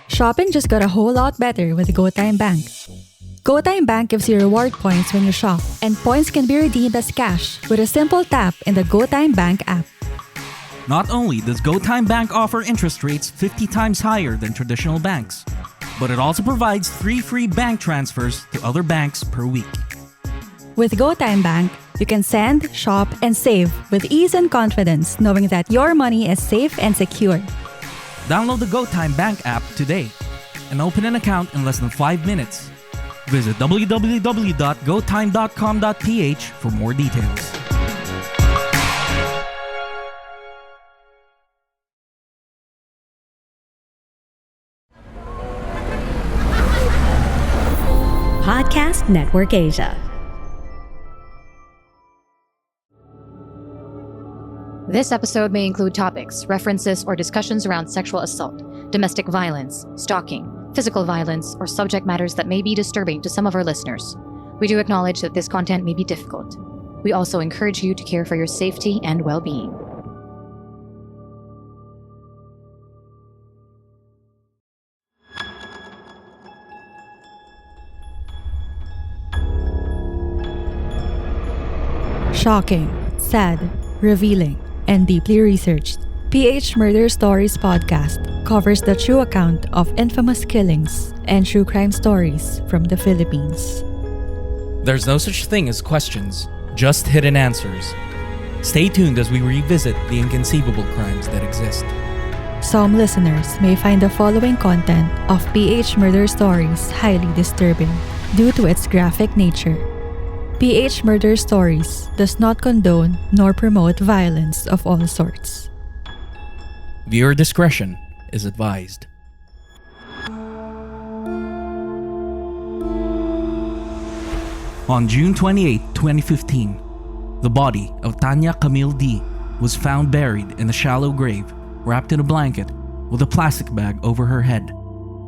Shopping just got a whole lot better with 𝗀𝗏𝘂𝗃 Bank. 𝗀𝗏𝘃 Bank gives you reward points when you shop, and points can be redeemed as cash with a simple tap in the 𝗀𝗏𝘃 Bank app. Not only does 𝗀𝗏𝘃 Bank offer interest rates 50 times higher than traditional banks, but it also provides 3 free bank transfers to other banks per week. With 𝗀𝗏𝘃 Bank, you can send, shop, and save with ease and confidence, knowing that your money is safe and secure. Download the 𝗀𝗏𝘃 Bank app today and open an account in less than 5 minutes. Visit www.goatime.com.ph for more details. Podcast Network Asia. This episode may include topics, references, or discussions around sexual assault, domestic violence, stalking, physical violence, or subject matters that may be disturbing to some of our listeners. We do acknowledge that this content may be difficult. We also encourage you to care for your safety and well-being. Shocking, sad, revealing, and deeply researched, PH Murder Stories podcast covers the true account of infamous killings and true crime stories from the Philippines. There's no such thing as questions, just hidden answers. Stay tuned as we revisit the inconceivable crimes that exist. Some listeners may find the following content of PH Murder Stories highly disturbing due to its graphic nature. PH Murder Stories does not condone nor promote violence of all sorts. Viewer discretion is advised. On June 28, 2015, the body of Tania Camille Dee was found buried in a shallow grave, wrapped in a blanket with a plastic bag over her head,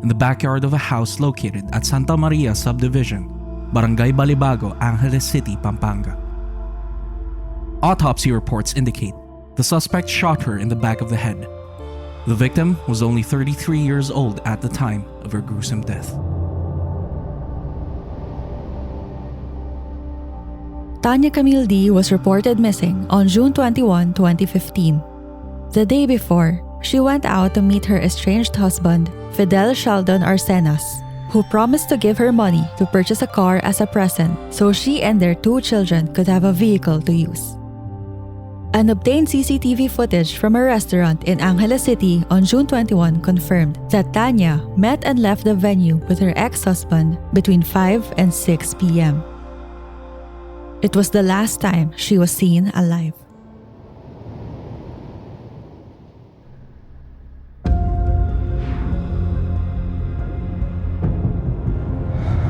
in the backyard of a house located at Santa Maria Subdivision, Barangay Balibago, 𝗚𝗏𝗃𝗃 City, Pampanga. Autopsy reports indicate the suspect shot her in the back of the head. The victim was only 33 years old at the time of her gruesome death. Tania Camille Dee was reported missing on June 21, 2015. The day before, she went out to meet her estranged husband, Fidel Sheldon Arcenas, who promised to give her money to purchase a car as a present so she and their 2 children could have a vehicle to use. Unobtained CCTV footage from a restaurant in 𝗚𝗏𝗃𝗃 City on June 21 confirmed that Tania met and left the venue with her ex-husband between 5 and 6 p.m. It was the last time she was seen alive.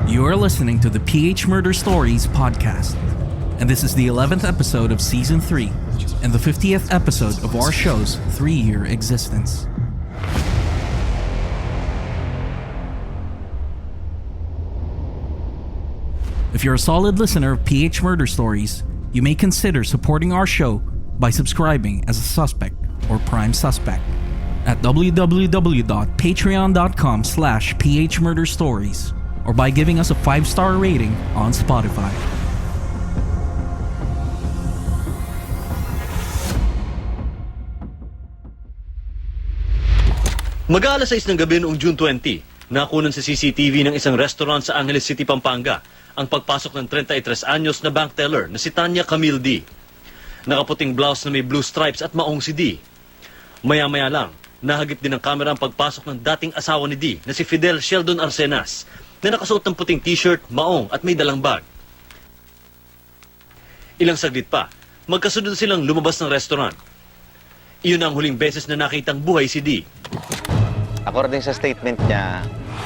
You are listening to the PH Murder Stories podcast, and this is the 11th episode of Season 3 and the 50th episode of our show's 3-year existence. If you're a solid listener of PH Murder Stories, you may consider supporting our show by subscribing as a suspect or prime suspect at www.patreon.com/phmurderstories or by giving us a 5-star rating on Spotify. Mag-aalas 6 ng gabi noong June 20, nakunan sa CCTV ng isang restaurant sa 𝗚𝗏𝗃𝗃 City, Pampanga, ang pagpasok ng 33 anyos na bank teller na si Tania Camille Dee. Nakaputing blouse na may blue stripes at maong si Dee. Maya-maya lang, nahagip din ng kamera ang pagpasok ng dating asawa ni Dee na si Fidel Sheldon Arcenas, na nakasuot ng puting t-shirt, maong at may dalang bag. Ilang saglit pa, magkasunod silang lumabas ng restaurant. Iyon ang huling beses na nakitang buhay si Dee. According sa statement niya,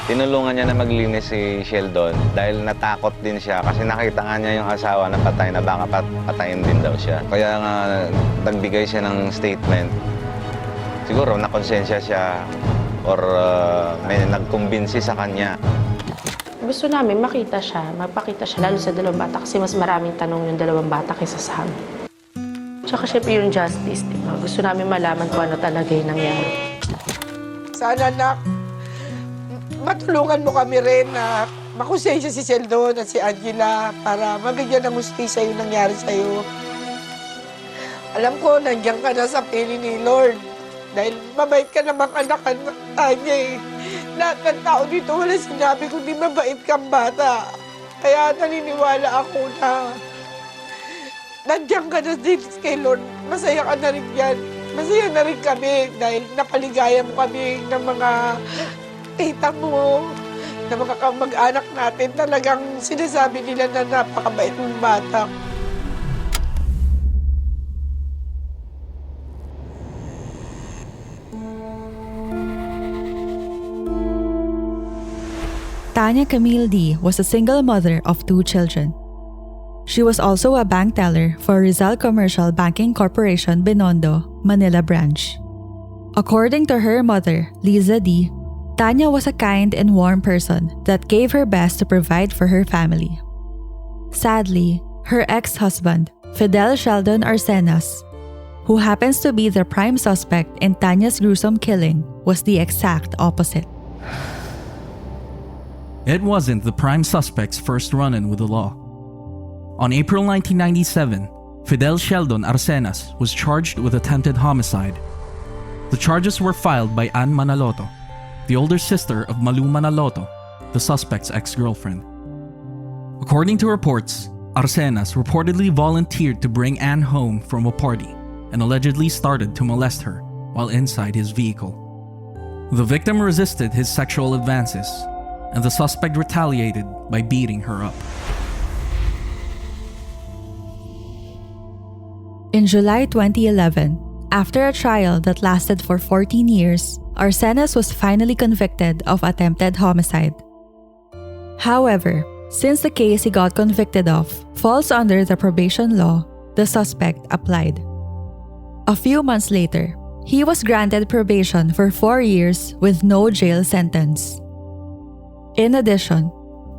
tinulungan niya na maglinis si Sheldon dahil natakot din siya kasi nakita nga niya yung asawa na patay na baka patayin din daw siya. Kaya nga nagbigay siya ng statement. Siguro nakonsensya siya or may nagkumbinsi sa kanya. Gusto namin makita siya, magpakita siya, lalo sa dalawang bata kasi mas maraming tanong yung dalawang bata kaysa sa amin. Tsaka syempre yung justice, di ba? Gusto namin malaman kung ano talaga yung nangyari. Sana, anak, matulungan mo kami rin na makusensya si Sheldon at si Angela para mabigyan ng hustisya yung nangyari sa'yo. Alam ko, nandiyan ka na sa piling ni Lord dahil mabait ka namang anak ka niya eh. Lahat ng tao dito wala sinabi kundi mabait kang bata. Kaya naniniwala ako na nandiyan ka na din kay Lord. Masaya ka na rin yan. Masaya na rin kami dahil napaligaya mo kami ng mga tita mo, ng mga kamag-anak natin. Talagang sinasabi nila na napakabait mong bata. Tania Camille Dee was a single mother of 2 children. She was also a bank teller for Rizal Commercial Banking Corporation Binondo, Manila branch. According to her mother, Liza Dee, Tania was a kind and warm person that gave her best to provide for her family. Sadly, her ex-husband, Fidel Sheldon Arcenas, who happens to be the prime suspect in Tania's gruesome killing, was the exact opposite. It wasn't the prime suspect's first run-in with the law. On April 1997, Fidel Sheldon Arcenas was charged with attempted homicide. The charges were filed by Ann Manaloto, the older sister of Malu Manaloto, the suspect's ex-girlfriend. According to reports, Arcenas reportedly volunteered to bring Ann home from a party and allegedly started to molest her while inside his vehicle. The victim resisted his sexual advances, and the suspect retaliated by beating her up. In July 2011, after a trial that lasted for 14 years, Arcenas was finally convicted of attempted homicide. However, since the case he got convicted of falls under the probation law, the suspect applied. A few months later, he was granted probation for 4 years with no jail sentence. In addition,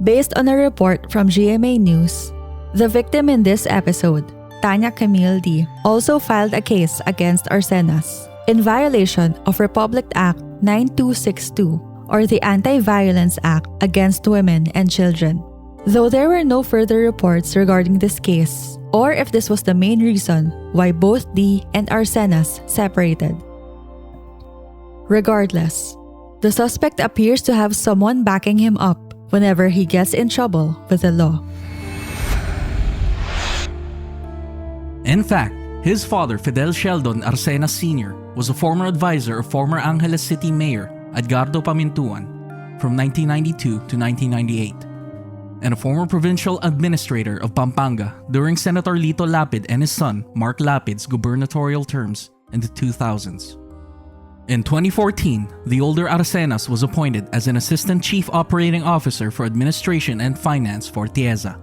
based on a report from GMA News, the victim in this episode, Tania Camille Dee, also filed a case against Arcenas in violation of Republic Act 9262 or the Anti-Violence Act Against Women and Children. Though there were no further reports regarding this case or if this was the main reason why both Dee and Arcenas separated. Regardless, the suspect appears to have someone backing him up whenever he gets in trouble with the law. In fact, his father, Fidel Sheldon Arcenas Sr., was a former advisor of former Angeles City Mayor 𝗧𝗺𝗀𝗻𝗄 from 1992 to 1998, and a former provincial administrator of Pampanga during Senator Lito Lapid and his son, Mark Lapid's gubernatorial terms in the 2000s. In 2014, the older Arcenas was appointed as an Assistant Chief Operating Officer for Administration and Finance for TIEZA,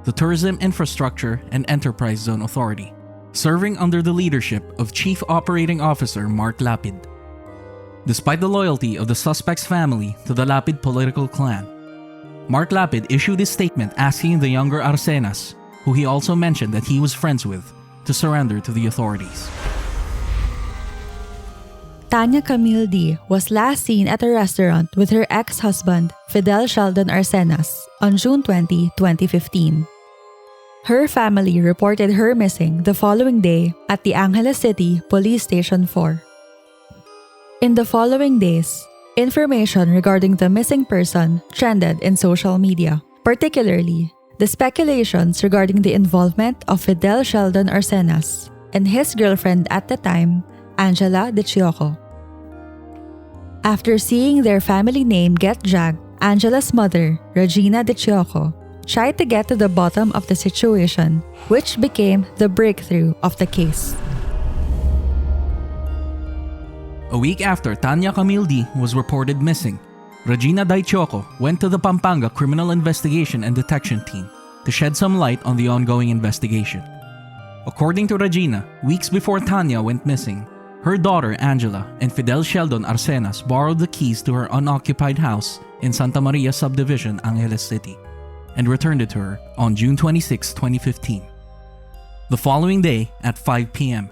the Tourism Infrastructure and Enterprise Zone Authority, serving under the leadership of Chief Operating Officer Mark Lapid. Despite the loyalty of the suspect's family to the Lapid political clan, Mark Lapid issued a statement asking the younger Arcenas, who he also mentioned that he was friends with, to surrender to the authorities. Tania Camille Dee was last seen at a restaurant with her ex-husband, Fidel Sheldon Arcenas, on June 20, 2015. Her family reported her missing the following day at the Angeles City Police Station 4. In the following days, information regarding the missing person trended in social media, particularly the speculations regarding the involvement of Fidel Sheldon Arcenas and his girlfriend at the time, Angela 𝗚𝗿𝗂𝗄𝗏. After seeing their family name get dragged, Angela's mother, Regina 𝗚𝗏𝗄𝗏, tried to get to the bottom of the situation, which became the breakthrough of the case. A week after Tania Camille Dee was reported missing, Regina 𝗚𝗏𝗄𝗏 went to the Pampanga Criminal Investigation and Detection Team to shed some light on the ongoing investigation. According to Regina, weeks before Tania went missing, her daughter Angela and Fidel Sheldon Arcenas borrowed the keys to her unoccupied house in Santa Maria Subdivision, Angeles City, and returned it to her on June 26, 2015. The following day at 5 p.m.,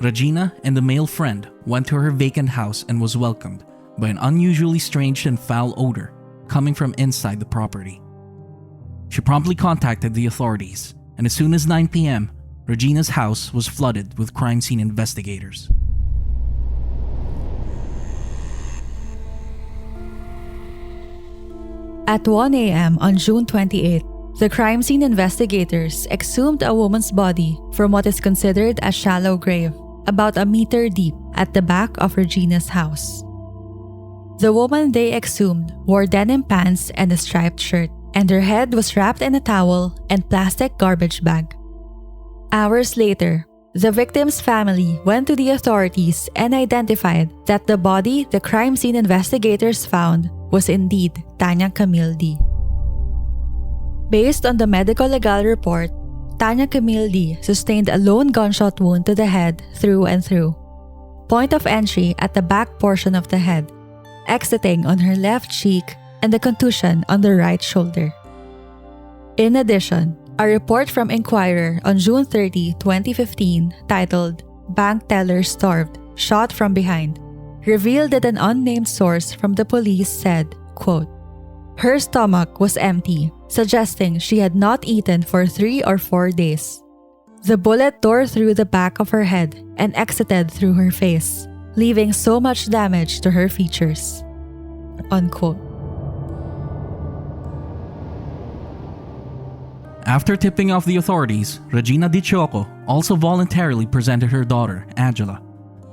Regina and a male friend went to her vacant house and was welcomed by an unusually strange and foul odor coming from inside the property. She promptly contacted the authorities, and as soon as 9 p.m., Regina's house was flooded with crime scene investigators. At 1 a.m. on June 28, the crime scene investigators exhumed a woman's body from what is considered a shallow grave, about a meter deep, at the back of Regina's house. The woman they exhumed wore denim pants and a striped shirt, and her head was wrapped in a towel and plastic garbage bag. Hours later, the victim's family went to the authorities and identified that the body the crime scene investigators found was indeed Tania Camille Dee. Based on the medical legal report, Tania Camille Dee sustained a lone gunshot wound to the head through and through. Point of entry at the back portion of the head, exiting on her left cheek, and a contusion on the right shoulder. In addition, a report from Inquirer on June 30, 2015, titled "Bank Teller Starved, Shot from Behind," revealed that an unnamed source from the police said, quote, "Her stomach was empty, suggesting she had not eaten for 3 or 4 days. The bullet tore through the back of her head and exited through her face, leaving so much damage to her features." Unquote. After tipping off the authorities, Regina 𝗷𝗂𝗂𝗲 also voluntarily presented her daughter, Angela,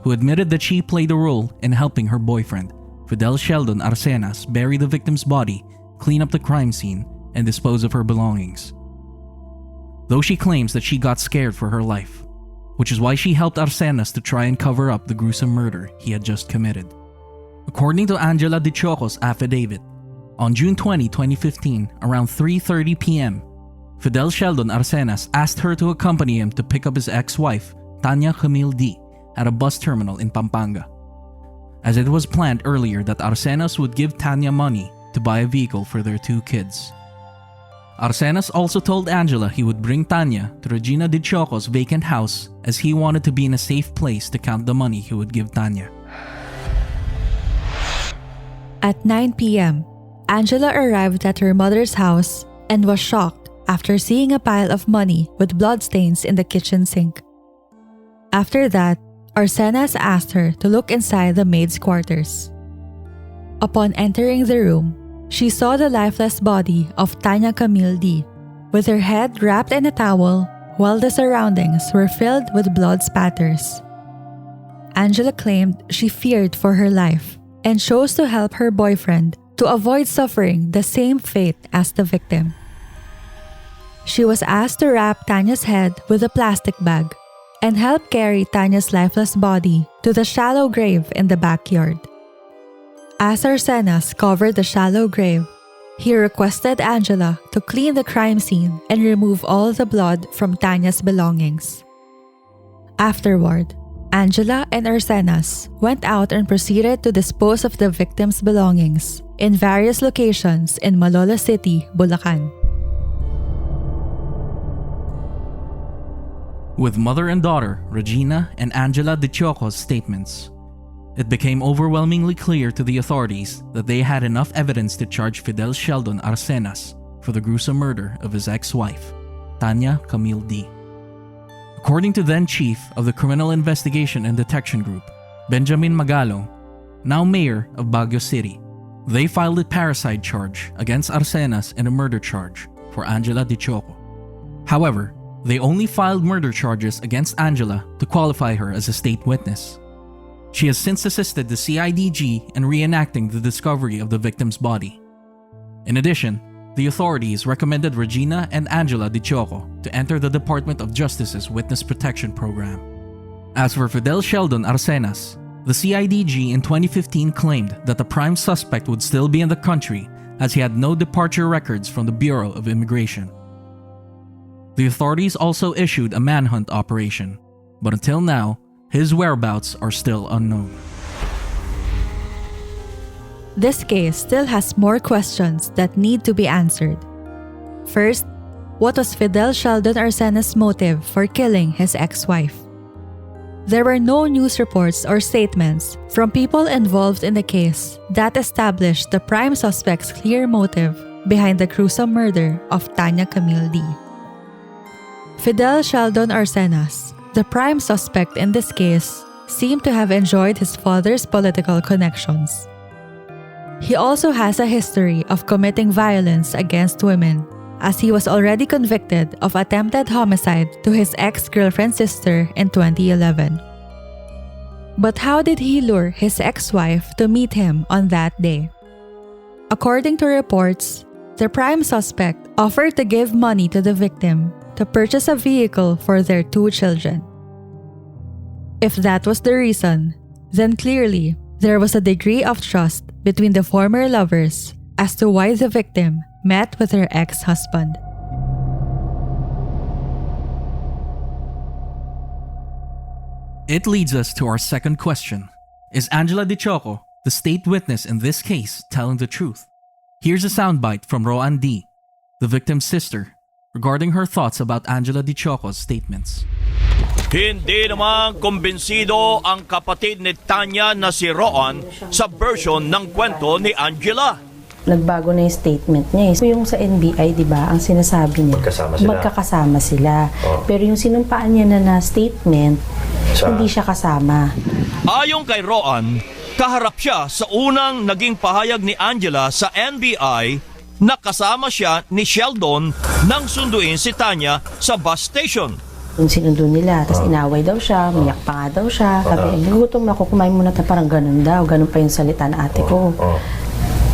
who admitted that she played a role in helping her boyfriend, Fidel Sheldon Arcenas, bury the victim's body, clean up the crime scene, and dispose of her belongings. Though she claims that she got scared for her life, which is why she helped Arcenas to try and cover up the gruesome murder he had just committed. According to Angela 𝗷𝗂𝗂𝗲's affidavit, on June 20, 2015, around 3:30 p.m., Fidel Sheldon Arcenas asked her to accompany him to pick up his ex-wife, Tania Camille Dee, at a bus terminal in Pampanga, as it was planned earlier that Arcenas would give Tania money to buy a vehicle for their 2 kids. Arcenas also told Angela he would bring Tania to Regina 𝗷𝗂𝗂𝗲's vacant house as he wanted to be in a safe place to count the money he would give Tania. At 9 p.m., Angela arrived at her mother's house and was shocked after seeing a pile of money with bloodstains in the kitchen sink. After that, Arcenas asked her to look inside the maid's quarters. Upon entering the room, she saw the lifeless body of Tania Camille Dee, with her head wrapped in a towel while the surroundings were filled with blood spatters. Angela claimed she feared for her life and chose to help her boyfriend to avoid suffering the same fate as the victim. She was asked to wrap Tania's head with a plastic bag and help carry Tania's lifeless body to the shallow grave in the backyard. As Arcenas covered the shallow grave, he requested Angela to clean the crime scene and remove all the blood from Tania's belongings. Afterward, Angela and Arcenas went out and proceeded to dispose of the victim's belongings in various locations in Malolos City, Bulacan. With mother and daughter, Regina and Angela 𝗷𝗂𝗂𝗲's statements, it became overwhelmingly clear to the authorities that they had enough evidence to charge Fidel Sheldon Arcenas for the gruesome murder of his ex-wife, Tania Camille Dee. According to then Chief of the Criminal Investigation and Detection Group, Benjamin Magalong, now Mayor of Baguio City, they filed a parricide charge against Arcenas and a murder charge for Angela 𝗷𝗂𝗂𝗲. However, they only filed murder charges against Angela to qualify her as a state witness. She has since assisted the CIDG in reenacting the discovery of the victim's body. In addition, the authorities recommended Regina and Angela 𝗷𝗂𝗂𝗲 to enter the Department of Justice's Witness Protection Program. As for Fidel Sheldon Arcenas, the CIDG in 2015 claimed that the prime suspect would still be in the country as he had no departure records from the Bureau of Immigration. The authorities also issued a manhunt operation, but until now, His whereabouts are still unknown. This case still has more questions that need to be answered. First, what was Fidel Sheldon Arcenas' motive for killing his ex-wife? There were no news reports or statements from people involved in the case that established the prime suspect's clear motive behind the gruesome murder of Tania Camille Dee. Fidel Sheldon Arcenas, the prime suspect in this case, seemed to have enjoyed his father's political connections. He also has a history of committing violence against women, as he was already convicted of attempted homicide to his ex-girlfriend's sister in 2011. But how did he lure his ex-wife to meet him on that day? According to reports, the prime suspect offered to give money to the victim to purchase a vehicle for their 2 children. If that was the reason, then clearly there was a degree of trust between the former lovers as to why the victim met with her ex-husband. It leads us to our second question. Is Angela 𝗚𝗂𝗂𝗲𝗏, the state witness in this case, telling the truth? Here's a soundbite from Roan D., the victim's sister, regarding her thoughts about Angela 𝗚𝗂𝗂𝗏's statements. Hindi naman kumbinsido ang kapatid ni Tanya na si Roan sa version ng kwento ni Angela. Nagbago na yung statement niya. Yung sa NBI, di ba, ang sinasabi niya, magkakasama sila. Oh. Pero yung sinumpaan niya na statement, hindi siya kasama. Ayon kay Roan, kaharap siya sa unang naging pahayag ni Angela sa NBI na kasama siya ni Sheldon nang sunduin si Tanya sa bus station. Yung sinundo nila, tapos inaway daw siya, umiyak pa nga daw siya. Sabi, nagutom ako, kumain muna tayo, parang ganun daw. Ganun pa yung salita na ate ko.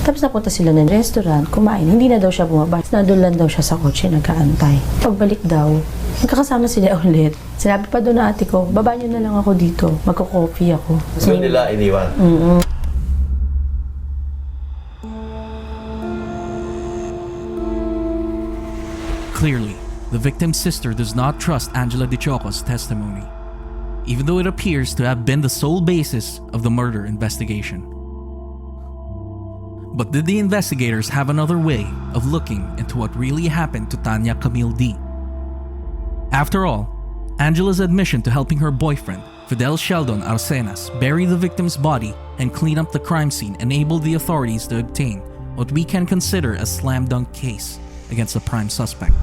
Tapos napunta sila ng restaurant, kumain. Hindi na daw siya bumaba. Nadulan daw siya sa kotse, nagkaantay. Pagbalik daw, magkakasama sila ulit. Sinabi pa doon na ate ko, baba niyo na lang ako dito. Magko-coffee ako. So nila iniwan? Clearly, the victim's sister does not trust Angela 𝗚𝗂𝗂𝗏's testimony, even though it appears to have been the sole basis of the murder investigation. But did the investigators have another way of looking into what really happened to Tania Camille Dee? After all, Angela's admission to helping her boyfriend, Fidel Sheldon Arcenas, bury the victim's body and clean up the crime scene enabled the authorities to obtain what we can consider a slam dunk case against the prime suspect.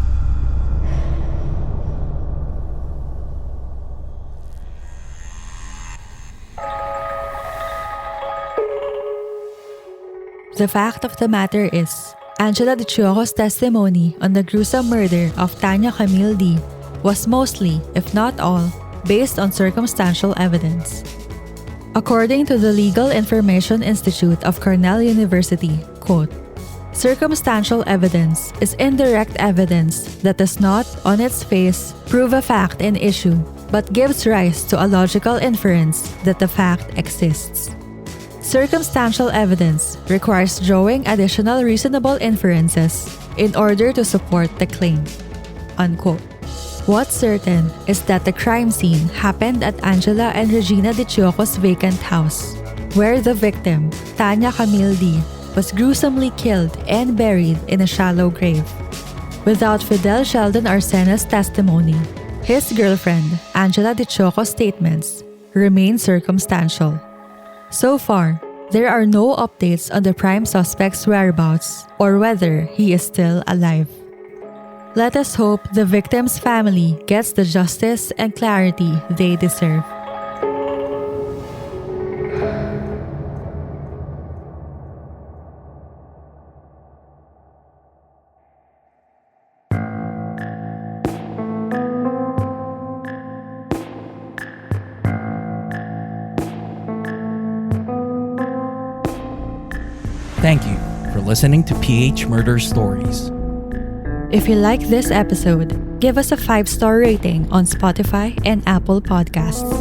The fact of the matter is, Angela 𝗚𝗂𝗂𝗏's testimony on the gruesome murder of Tania Camille Dee was mostly, if not all, based on circumstantial evidence. According to the Legal Information Institute of Cornell University, quote, circumstantial evidence is indirect evidence that does not, on its face, prove a fact in issue, but gives rise to a logical inference that the fact exists. Circumstantial evidence requires drawing additional reasonable inferences in order to support the claim. Unquote. What's certain is that the crime scene happened at Angela and Regina 𝗚𝗂𝗂𝗏's vacant house, where the victim, Tania Camille Dee, was gruesomely killed and buried in a shallow grave. Without Fidel Sheldon Arcenas' testimony, his girlfriend, Angela 𝗚𝗂𝗂𝗏's statements remain circumstantial. So far, there are no updates on the prime suspect's whereabouts or whether he is still alive. Let us hope the victim's family gets the justice and clarity they deserve. Thank you for listening to PH Murder Stories. If you like this episode, give us a 5-star rating on Spotify and Apple Podcasts.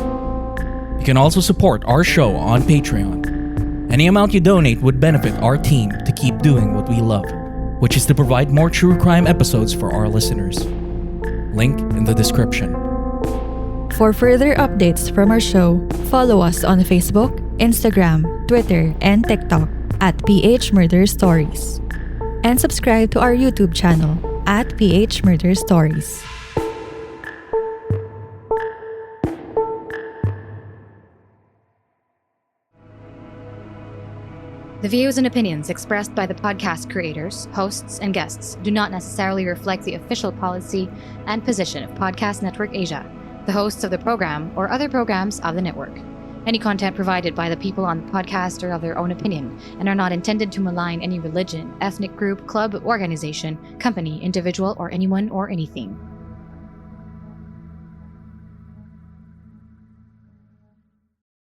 You can also support our show on Patreon. Any amount you donate would benefit our team to keep doing what we love, which is to provide more true crime episodes for our listeners. Link in the description. For further updates from our show, follow us on Facebook, Instagram, Twitter, and TikTok at PH Murder Stories. And subscribe to our YouTube channel at PH Murder Stories. The views and opinions expressed by the podcast creators, hosts, and guests do not necessarily reflect the official policy and position of Podcast Network Asia, the hosts of the program, or other programs of the network. Any content provided by the people on the podcast are of their own opinion and are not intended to malign any religion, ethnic group, club, organization, company, individual, or anyone or anything.